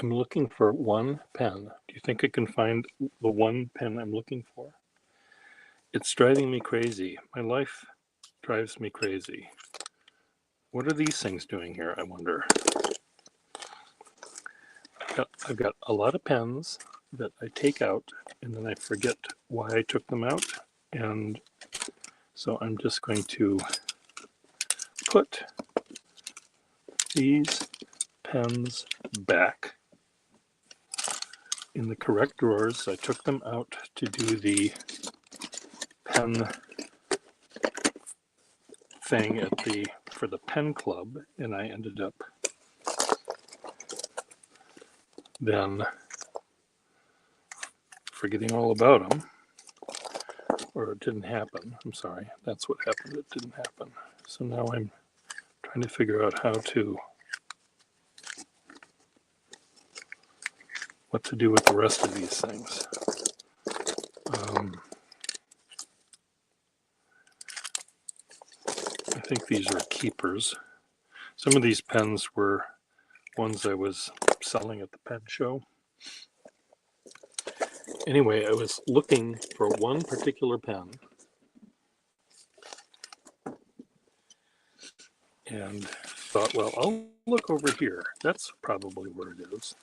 I'm looking for one pen. Do you think I can find the one pen I'm looking for? It's driving me crazy. My life drives me crazy. What are these things doing here, I wonder? I've got a lot of pens that I take out and then I forget why I took them out. And so I'm just going to put these pens back in the correct drawers. I took them out to do the pen thing for the pen club, and I ended up then forgetting all about them, or it didn't happen. I'm sorry, that's what happened. It didn't happen. So now I'm trying to figure out what to do with the rest of these things. I think these are keepers. Some of these pens were ones I was selling at the pen show. Anyway, I was looking for one particular pen and thought, well, I'll look over here. That's probably where it is.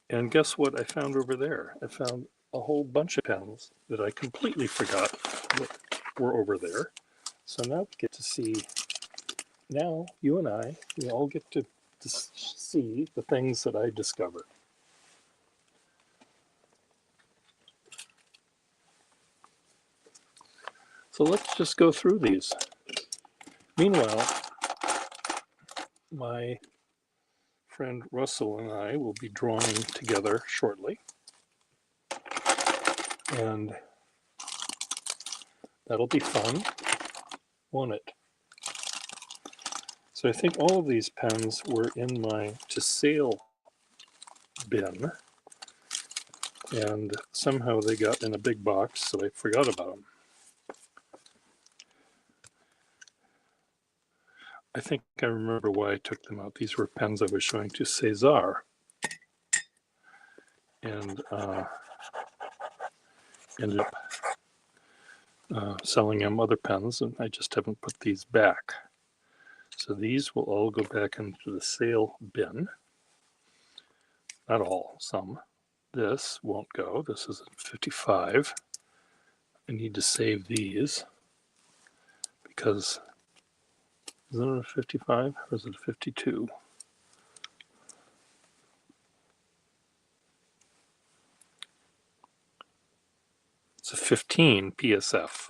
And guess what I found over there? I found a whole bunch of pens that I completely forgot that were over there. So now we get to see, now you and I, we all get to see the things that I discovered. So let's just go through these. Meanwhile, my friend Russell and I will be drawing together shortly. And that'll be fun, won't it? So I think all of these pens were in my to sale bin, and somehow they got in a big box, so I forgot about them. I think I remember why I took them out. These were pens I was showing to Cesar, and ended up selling him other pens, and I just haven't put these back. So these will all go back into the sale bin. Not all, some. This won't go. This is a 55. I need to save these because, is it a 55 or is it a 52? It's a 15 PSF.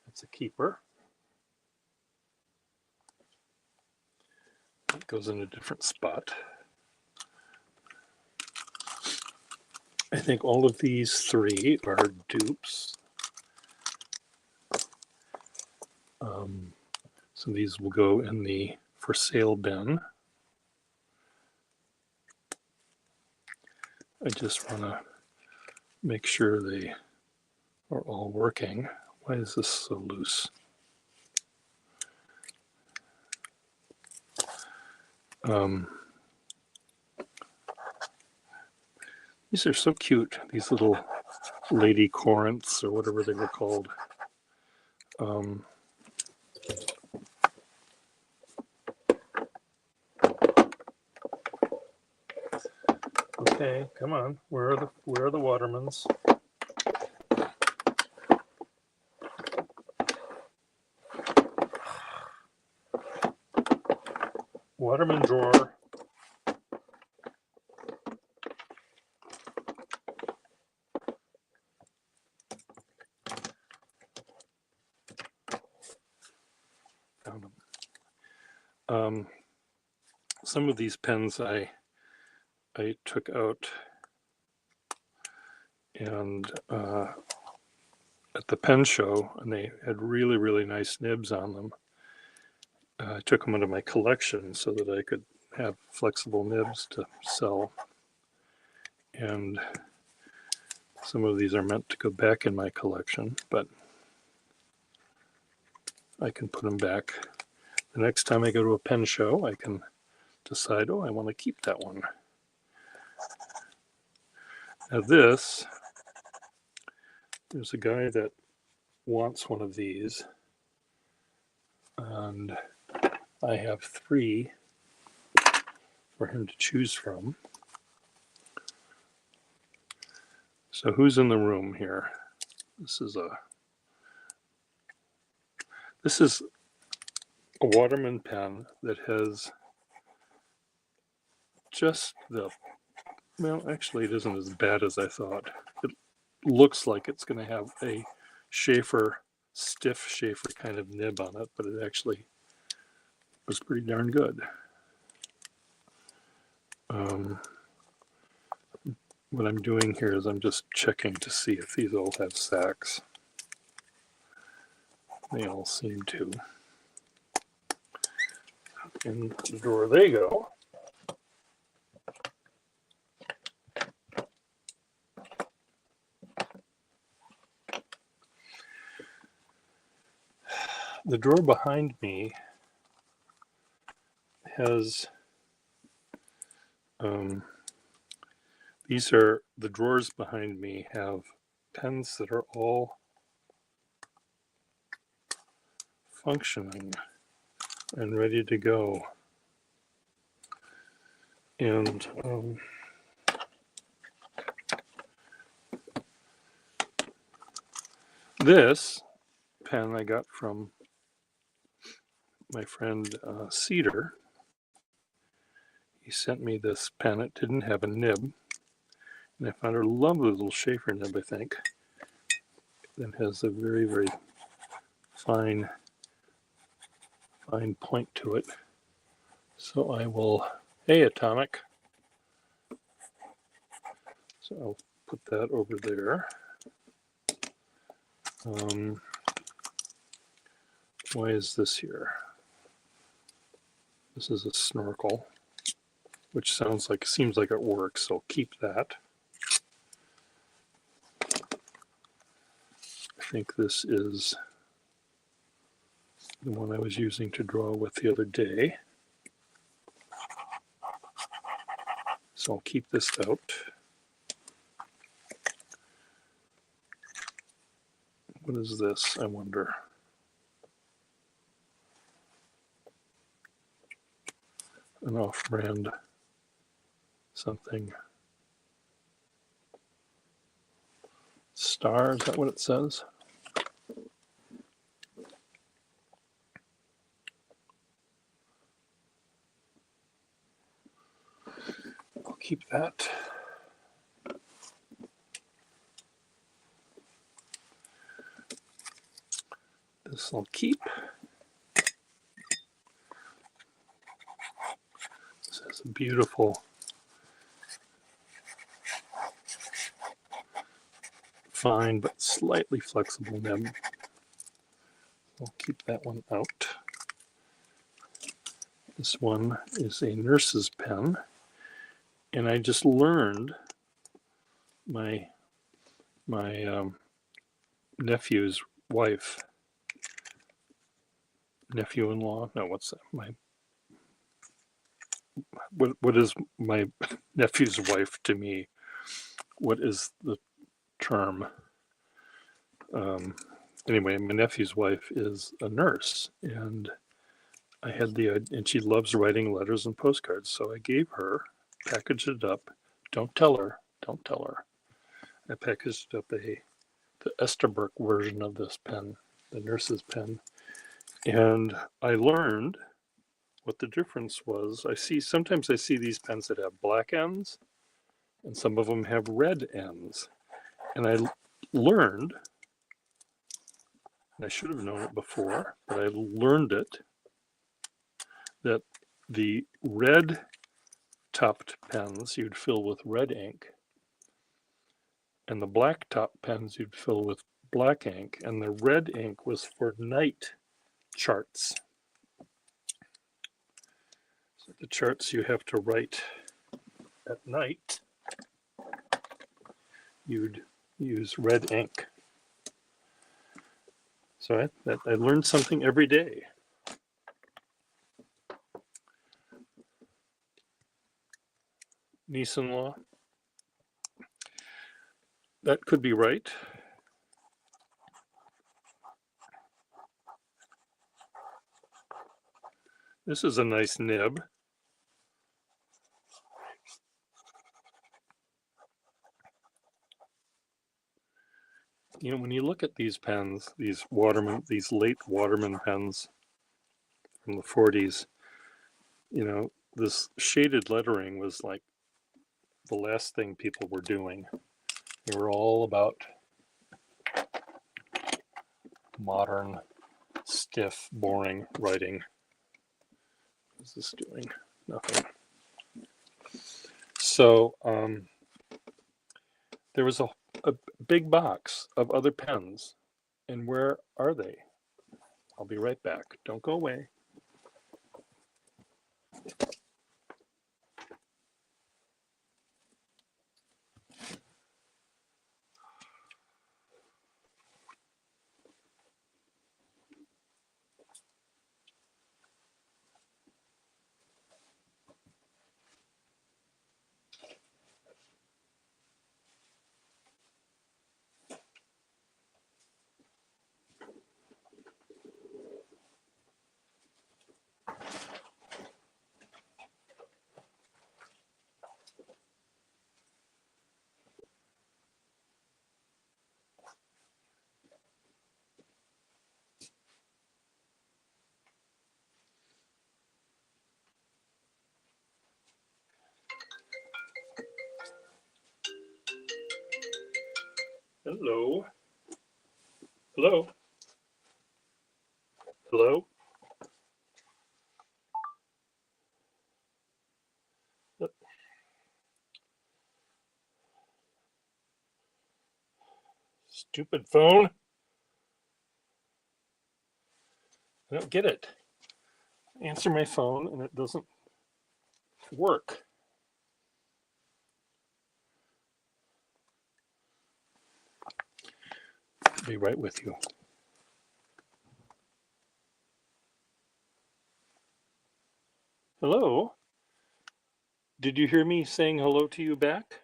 It's a keeper. It goes in a different spot. I think all of these three are dupes. So these will go in the for sale bin. I just want to make sure they are all working. Why is this so loose? These are so cute, these little lady Corinths or whatever they were called. Okay, come on. Where are the Watermans? Waterman drawer. Found them. Some of these pens I took out and at the pen show, and they had really, really nice nibs on them. I took them into my collection so that I could have flexible nibs to sell. And some of these are meant to go back in my collection, but I can put them back. The next time I go to a pen show, I can decide, oh, I want to keep that one. Now this, there's a guy that wants one of these, and I have 3 for him to choose from. So who's in the room here? This is a Waterman pen that has just the, well, actually it isn't as bad as I thought. It looks like it's going to have a Sheaffer, stiff Sheaffer kind of nib on it, but it actually was pretty darn good. What I'm doing here is I'm just checking to see if these all have sacks. They all seem to. In the drawer they go. The drawer behind me has, these are, the drawers behind me have pens that are all functioning and ready to go. And this pen I got from my friend Cedar. He sent me this pen. It didn't have a nib. And I found a lovely little Sheaffer nib, I think. That has a very, very fine point to it. So I will, hey Atomic. So I'll put that over there. Why is this here? This is a snorkel, which seems like it works, so keep that. I think this is the one I was using to draw with the other day. So I'll keep this out. What is this, I wonder? An off-brand something. Star, is that what it says? I'll keep that. This I'll keep. This has a beautiful fine but slightly flexible nib. I'll keep that one out. This one is a nurse's pen, and I just learned my nephew's wife, nephew-in-law. No, what's that? What is my nephew's wife to me? What is the term? Anyway, my nephew's wife is a nurse, and I had and she loves writing letters and postcards. So I gave her, packaged it up. Don't tell her. I packaged up the Esterbrook version of this pen, the nurse's pen, and I learned what the difference was. Sometimes I see these pens that have black ends, and some of them have red ends. And I learned, and I should have known it before, but I learned it, that the red topped pens you'd fill with red ink, and the black top pens you'd fill with black ink, and the red ink was for night charts. So the charts you have to write at night, you'd use red ink. So I learned something every day. Niece-in-law. that could be right. This is a nice nib. You know, when you look at these pens, these late Waterman pens from the 40s, you know, this shaded lettering was like the last thing people were doing. They were all about modern, stiff, boring writing. What is this doing? Nothing. So there was a big box of other pens. And where are they? I'll be right back. Don't go away. Hello. Hello. Hello. Stupid phone. I don't get it. Answer my phone and it doesn't work. I'll be right with you. Hello. Did you hear me saying hello to you back?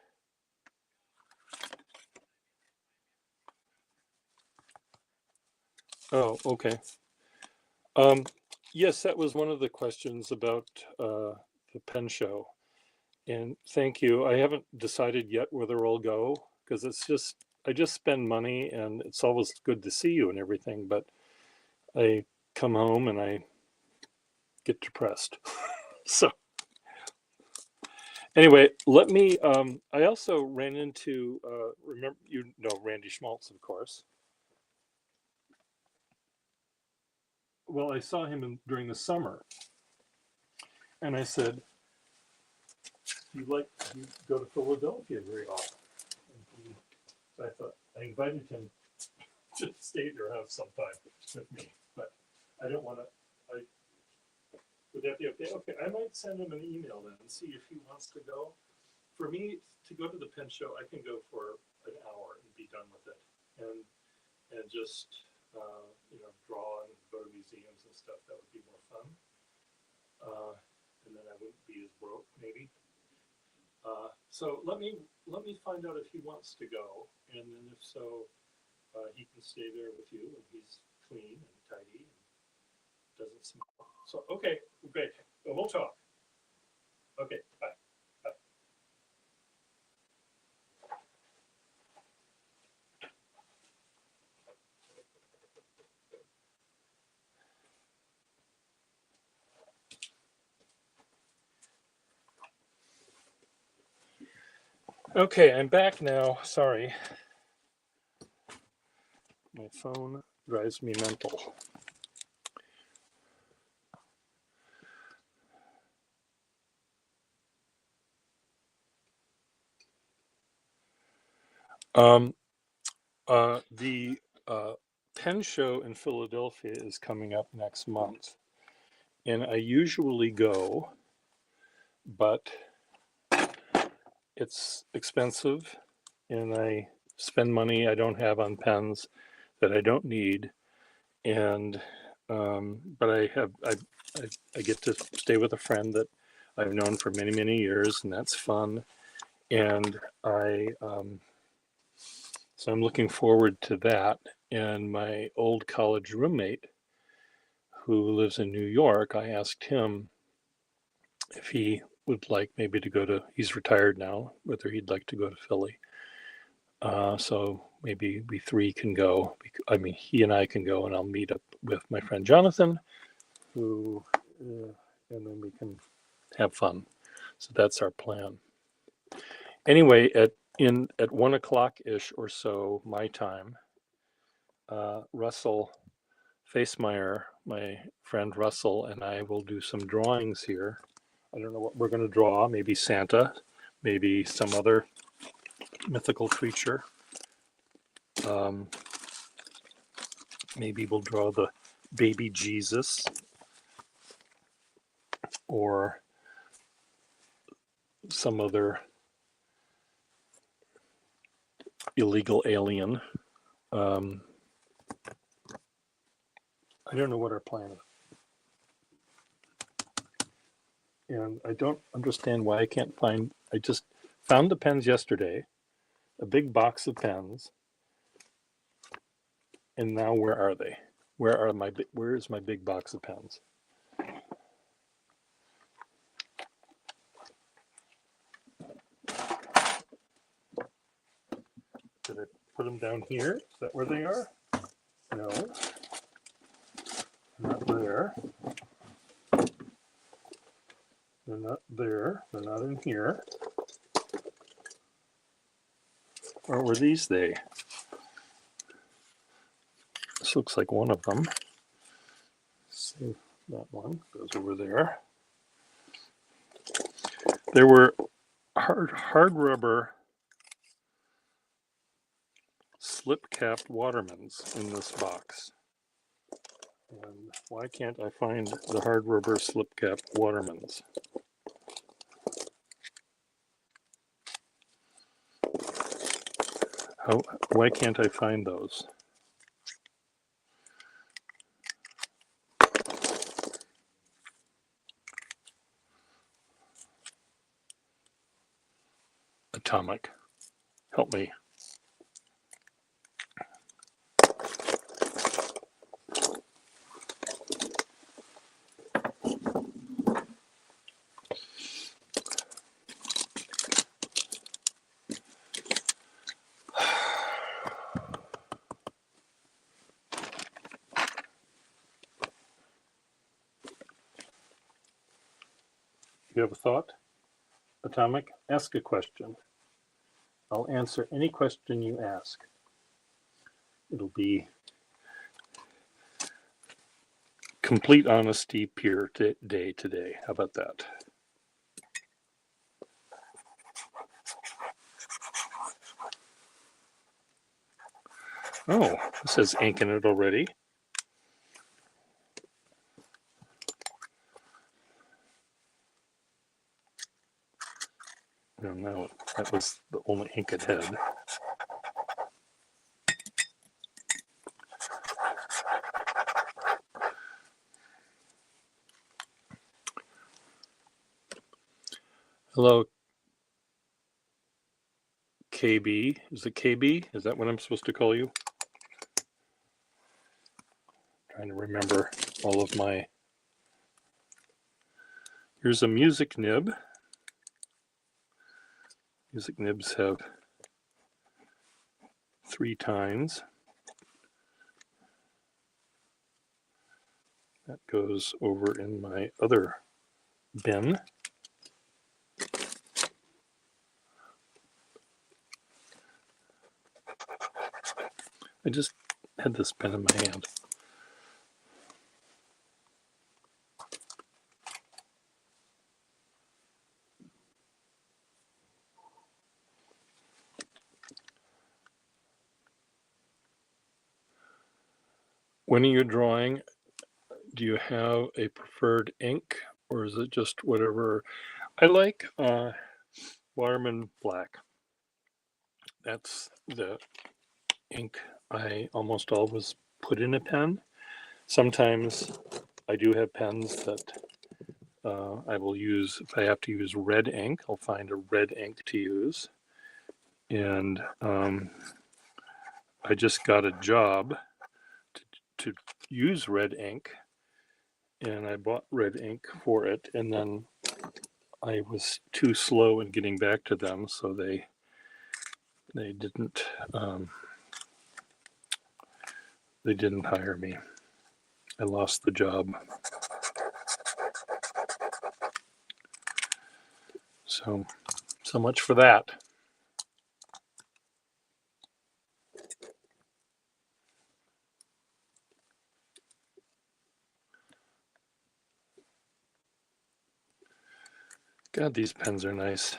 Oh, okay. Yes, that was one of the questions about the pen show. And thank you. I haven't decided yet whether I'll go because I just spend money and it's always good to see you and everything, but I come home and I get depressed. So anyway, I also ran into, remember, you know, Randy Schmaltz, of course. Well, I saw him during the summer and I said, you go to Philadelphia very often. So I thought I invited him to stay at your house sometime with me, but I don't want to. Would that be okay? Okay, I might send him an email then and see if he wants to go. For me to go to the pen show, I can go for an hour and be done with it, and just draw and go to museums and stuff. That would be more fun, and then I wouldn't be as broke maybe. So let me find out if he wants to go, and then if so, he can stay there with you, and he's clean and tidy and doesn't smell. So okay, great. Well, we'll talk. Okay, bye. Bye. Okay, I'm back now. Sorry. My phone drives me mental. The pen show in Philadelphia is coming up next month, and I usually go, but it's expensive, and I spend money I don't have on pens that I don't need, and but I get to stay with a friend that I've known for many years, and that's fun. And So I'm looking forward to that. And my old college roommate, who lives in New York, I asked him if he would like maybe to go to, he's retired now, whether he'd like to go to Philly. So maybe we three can go. I mean, he and I can go, and I'll meet up with my friend Jonathan, who, and then we can have fun. So that's our plan. Anyway, at 1 o'clock ish or so my time, Russell Facemeyer, my friend Russell, and I will do some drawings here. I don't know what we're going to draw. Maybe Santa, maybe some other mythical creature. Maybe we'll draw the baby Jesus or some other illegal alien. I don't know what our plan is. And I don't understand why I can't find, I just found the pens yesterday, a big box of pens. And now where are they? Where is my big box of pens? Did I put them down here? Is that where they are? No. Not there. They're not there. They're not in here. Or were these they? This looks like one of them. See, that one goes over there. There were hard rubber slip-capped Watermans in this box. And why can't I find the hard rubber slip-capped Watermans? Why can't I find those? Atomic, help me. You have a thought? Atomic, ask a question. I'll answer any question you ask. It'll be complete honesty pure day today. How about that? Oh, it says ink in it already. No, that was the only ink it had. Hello, KB. Is it KB? Is that what I'm supposed to call you? Trying to remember all of my. Here's a music nib. Music nibs have 3 tines. That goes over in my other bin. I just had this pen in my hand. When are you drawing? Do you have a preferred ink, or is it just whatever? I like Waterman Black. That's the ink I almost always put in a pen. Sometimes I do have pens that I will use. If I have to use red ink, I'll find a red ink to use. And I just got a job to use red ink, and I bought red ink for it, and then I was too slow in getting back to them, so they didn't they didn't hire me. I lost the job. So much for that. God, these pens are nice.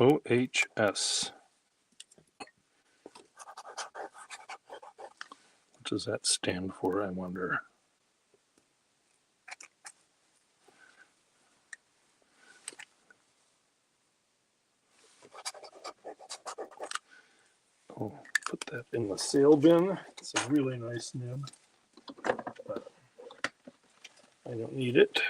OHS. What does that stand for, I wonder? I'll put that in the sale bin. It's a really nice nib, but I don't need it.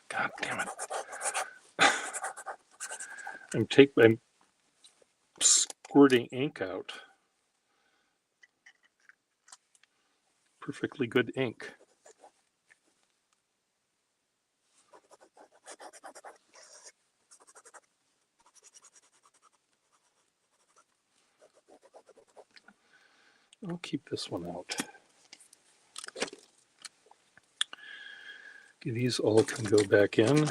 God damn it. I'm squirting ink out. Perfectly good ink. I'll keep this one out. Okay, these all can go back in.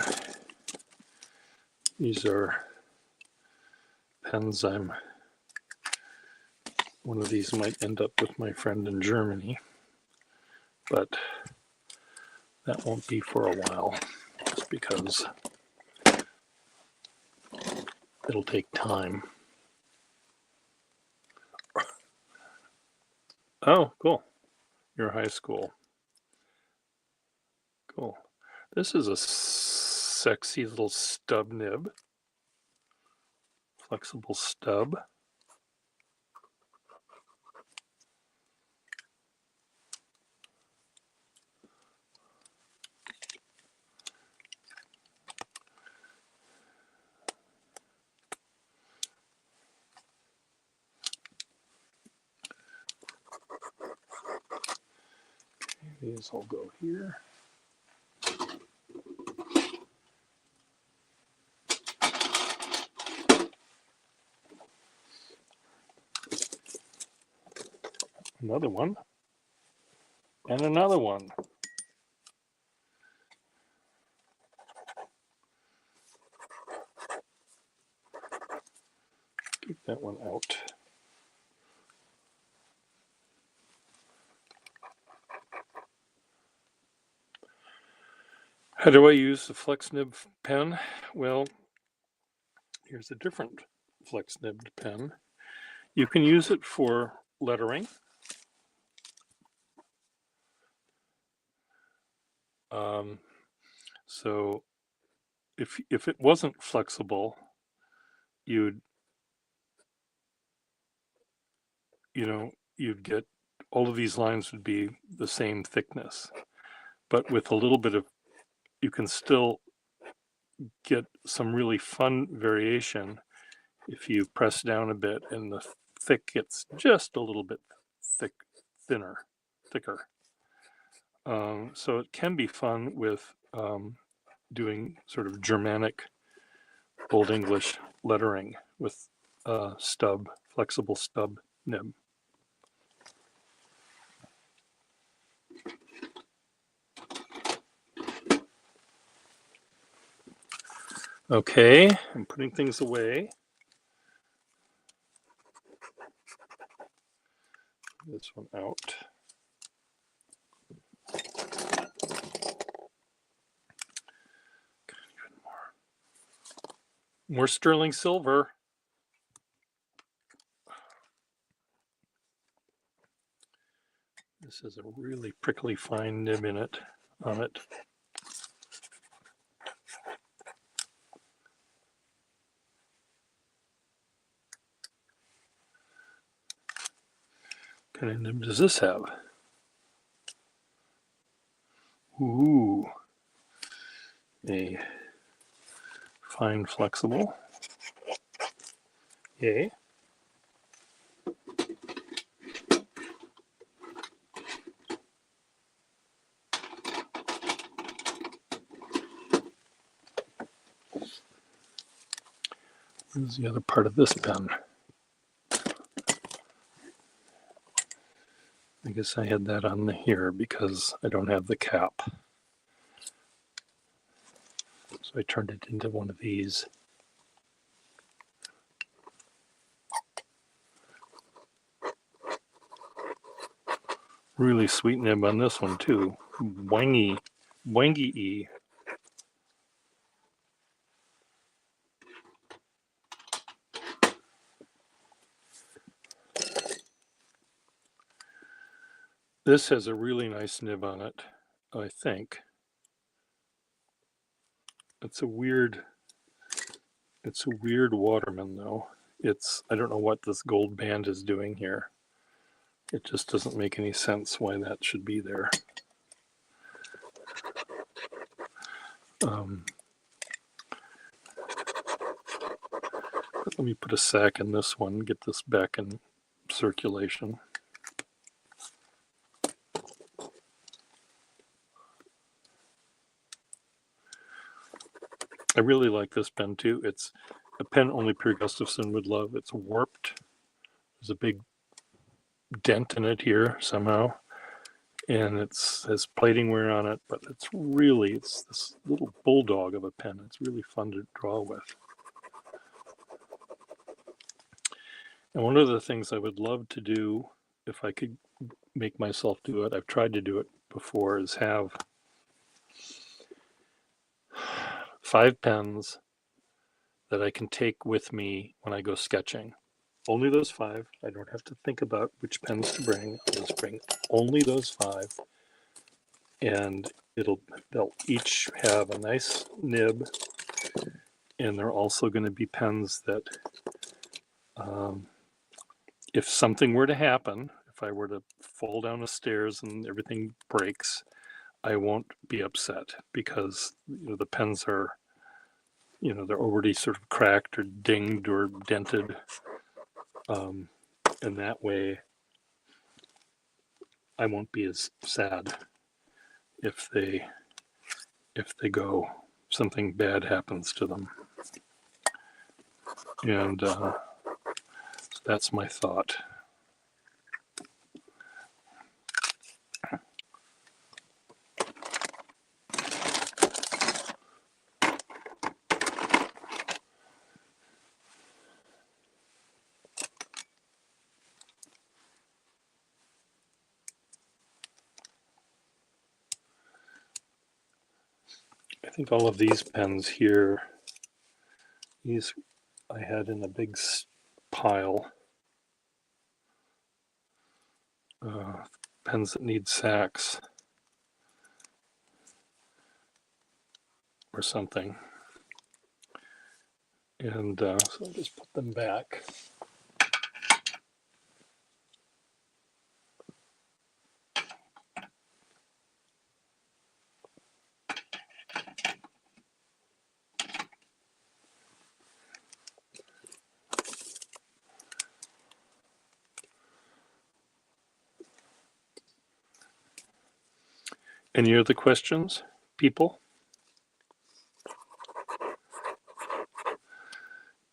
These are pens one of these might end up with my friend in Germany, but that won't be for a while, just because it'll take time. Oh, cool. Your high school. Cool. This is a sexy little stub nib. Flexible stub. These will go here. Another one. And another one. Keep that one out. How do I use the FlexNib pen? Well, here's a different FlexNib pen. You can use it for lettering. So if it wasn't flexible, you'd get all of these lines would be the same thickness, but with a little bit of, you can still get some really fun variation if you press down a bit and the thick gets just a little bit thicker. So it can be fun with doing sort of Germanic Old English lettering with flexible stub nib. Okay, I'm putting things away. This one out. More sterling silver. This is a really prickly fine nib in it, on it. What kind of nib does this have? Ooh, a fine flexible. Yay. Where's the other part of this pen? I guess I had that on here because I don't have the cap. So I turned it into one of these. Really sweet nib on this one too. Wangy-y. This has a really nice nib on it, I think. It's a weird Waterman though. I don't know what this gold band is doing here. It just doesn't make any sense why that should be there. Let me put a sack in this one, get this back in circulation. I really like this pen too. It's a pen only Per Gustafson would love. It's warped. There's a big dent in it here somehow. And it has plating wear on it, but it's this little bulldog of a pen. It's really fun to draw with. And one of the things I would love to do, if I could make myself do it, I've tried to do it before, is have 5 pens that I can take with me when I go sketching. Only those 5. I don't have to think about which pens to bring. I'll just bring only those 5. And they'll each have a nice nib. And they're also going to be pens that if something were to happen, if I were to fall down the stairs and everything breaks, I won't be upset because the pens are, they're already sort of cracked or dinged or dented. And that way I won't be as sad if they go, something bad happens to them. And so that's my thought. I think all of these pens here, these I had in a big pile. Pens that need sacks or something. And so I'll just put them back. Any other questions, people?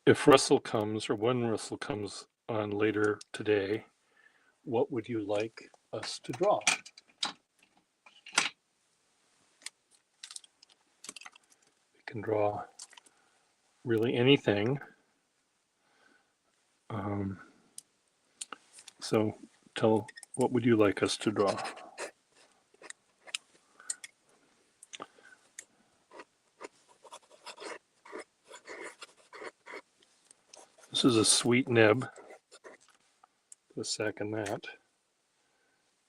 If Russell comes, or when Russell comes on later today, what would you like us to draw? We can draw really anything. So what would you like us to draw? This is a sweet nib. Put a sack in that.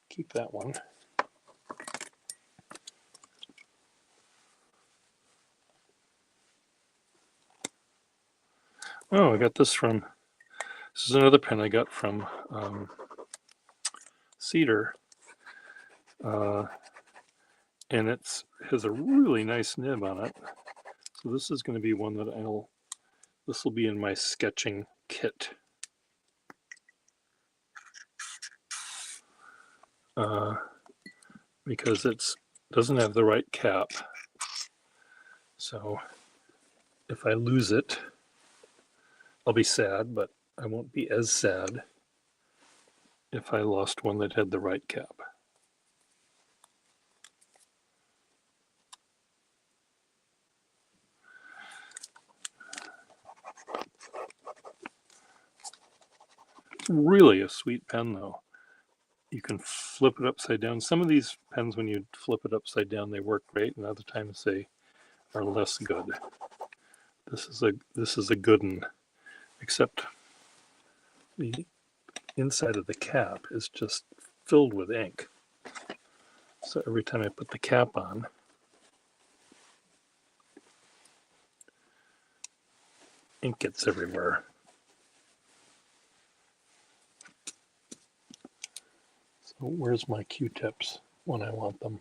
Keep that one. Oh, I got this from, this is another pen I got from Cedar. And it has a really nice nib on it. So this is going to be one that this will be in my sketching kit. Because it doesn't have the right cap. So if I lose it, I'll be sad, but I won't be as sad if I lost one that had the right cap. It's really a sweet pen though. You can flip it upside down. Some of these pens, when you flip it upside down, they work great, and other times they are less good. This is a good one, except the inside of the cap is just filled with ink. So every time I put the cap on, ink gets everywhere. So where's my Q-tips when I want them?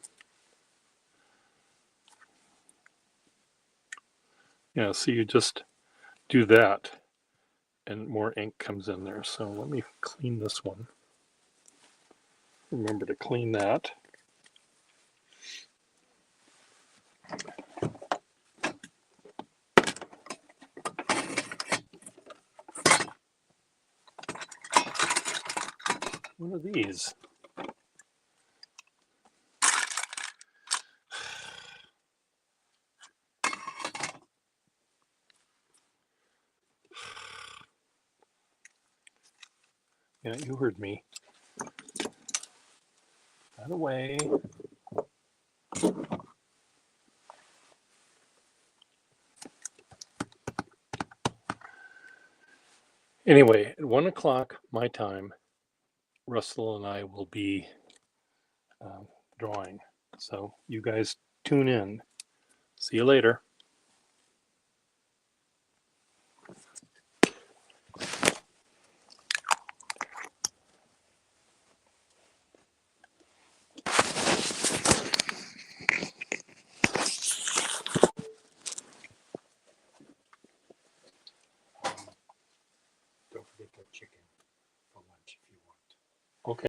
Yeah, so you just do that and more ink comes in there. So let me clean this one. Remember to clean that. What are these? Yeah, you heard me. That away. Anyway, at 1 o'clock my time, Russell and I will be drawing. So you guys tune in. See you later.